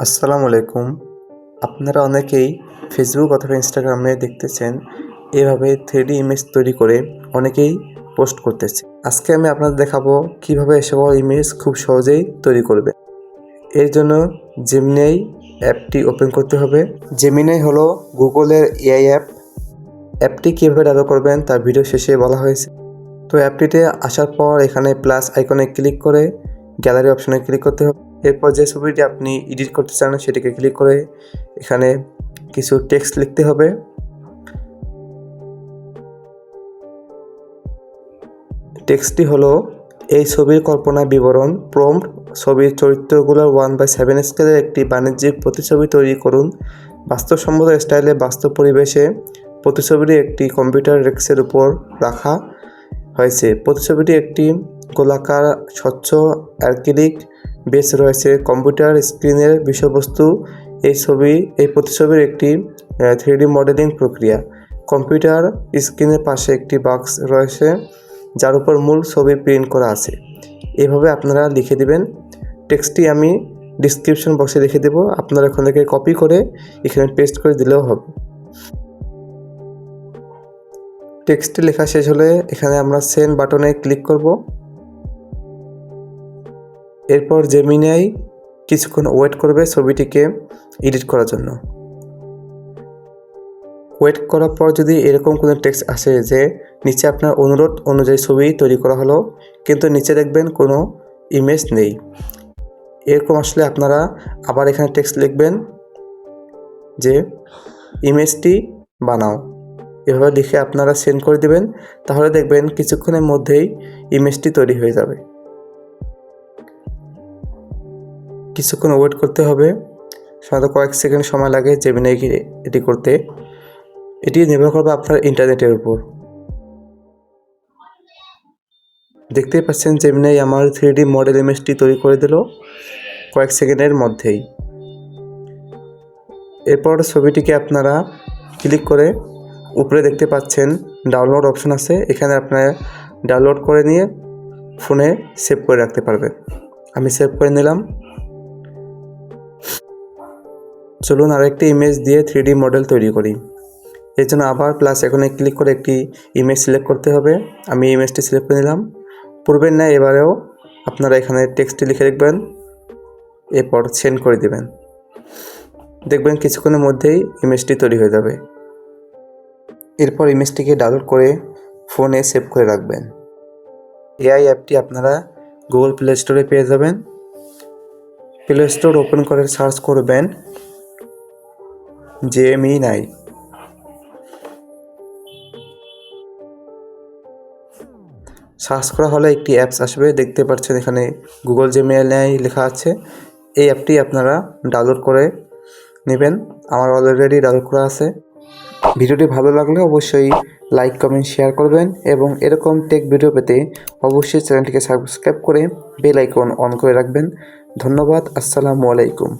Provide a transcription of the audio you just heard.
আসসালামু আলাইকুম। আপনারা অনেকেই ফেসবুক অথবা ইনস্টাগ্রামে দেখতেছেন এভাবে 3D ইমেজ তৈরি করে অনেকেই পোস্ট করতেছে। আজকে আমি আপনাদের দেখাবো কিভাবে এসব ইমেজ খুব সহজেই তৈরি করবে। এর জন্য জেমিনাই অ্যাপটি ওপেন করতে হবে। জেমিনাই হলো গুগলের এআই অ্যাপ। অ্যাপটি কীভাবে ডাউনলোড করবেন তার ভিডিও শেষে বলা হয়েছে। তো অ্যাপটিতে আসার পর এখানে প্লাস আইকনে ক্লিক করে গ্যালারি অপশনে ক্লিক করতে হবে। এরপর যে ছবিটি আপনি এডিট করতে চান সেটিকে ক্লিক করে এখানে কিছু টেক্সট লিখতে হবে। টেক্সটটি হলো এই ছবির কল্পনা বিবরণ প্রম্পট ছবির চরিত্রগুলোর 1/7 স্কেলের একটি বাণিজ্যিক প্রতিছবি তৈরি করুন। বাস্তবসম্মত স্টাইলে বাস্তব পরিবেশে প্রতিছবিটি একটি কম্পিউটার ডেস্কের উপর রাখা হয়েছে। প্রতিছবিটি একটি গোলাকার স্বচ্ছ অ্যাক্রিলিক বেস রয়েছে। কম্পিউটার স্ক্রিনের বিষয়বস্তু এই প্রতিছবির একটি 3D মডেলিং প্রক্রিয়া। কম্পিউটার স্ক্রিনের পাশে একটি বাক্স রয়েছে যার উপর মূল ছবি প্রিন্ট করা আছে। এভাবে আপনারা লিখে দিবেন। টেক্সটটি আমি ডিসক্রিপশন বক্সে লিখে দেব, আপনারা এখান থেকে কপি করে এখানে পেস্ট করে দিলেও হবে। টেক্সটটি লেখা শেষ হলে এখানে আমরা সেন্ড বাটনে ক্লিক করব। এরপর জেমিনাই কিছুক্ষণ ওয়েট করবে ছবিটিকে এডিট করার জন্য। ওয়েট করার পর যদি এরকম কোনো টেক্সট আসে যে নিচে আপনার অনুরোধ অনুযায়ী ছবি তৈরি করা হলো কিন্তু নিচে দেখবেন কোনো ইমেজ নেই, এরকম আসলে আপনারা আবার এখানে টেক্সট লিখবেন যে ইমেজটি বানাও। এভাবে লিখে আপনারা সেন্ড করে দেবেন, তাহলে দেখবেন কিছুক্ষণের মধ্যেই ইমেজটি তৈরি হয়ে যাবে। কিছুক্ষণ ওয়েট করতে হবে, সাধারণত কয়েক সেকেন্ড সময় লাগে জেমিনাইকে এটি করতে। এটি নির্ভর করবে আপনার ইন্টারনেটের উপর। দেখতেই পাচ্ছেন জেমিনাই আমার 3D মডেল ইমেজটি তৈরি করে দিল কয়েক সেকেন্ডের মধ্যেই। এরপর ছবিটিকে আপনারা ক্লিক করে উপরে দেখতে পাচ্ছেন ডাউনলোড অপশন আছে, এখানে আপনারা ডাউনলোড করে নিয়ে ফোনে সেভ করে রাখতে পারবেন। আমি সেভ করে নিলাম। চলুন আরেকটি ইমেজ দিয়ে 3D মডেল তৈরি করি। এর জন্য আবার প্লাস এখানে ক্লিক করে একটি ইমেজ সিলেক্ট করতে হবে। আমি ইমেজটি সিলেক্ট করে নিলাম। পূর্বের ন্যায় এবারেও আপনারা এখানে টেক্সটটি লিখে রাখবেন, এরপর সেন্ড করে দেবেন। দেখবেন কিছুক্ষণের মধ্যেই ইমেজটি তৈরি হয়ে যাবে। এরপর ইমেজটিকে ডাউনলোড করে ফোনে সেভ করে রাখবেন। এআই অ্যাপটি আপনারা গুগল প্লে স্টোরে পেয়ে যাবেন। প্লে স্টোর ওপেন করে সার্চ করবেন জেমিনাই। সার্চ করা হলে একটি অ্যাপস আসবে, দেখতে পাচ্ছেন এখানে গুগল জেমিনাই লেখা আছে। এই অ্যাপটি আপনারা ডাউনলোড করে নেবেন, আমার অলরেডি ডাউনলোড করা আছে। ভিডিওটি ভালো লাগলে অবশ্যই লাইক কমেন্ট শেয়ার করবেন এবং এরকম টেক ভিডিও পেতে অবশ্যই চ্যানেলটিকে সাবস্ক্রাইব করে বেল আইকন অন করে রাখবেন। ধন্যবাদ। আসসালামু আলাইকুম।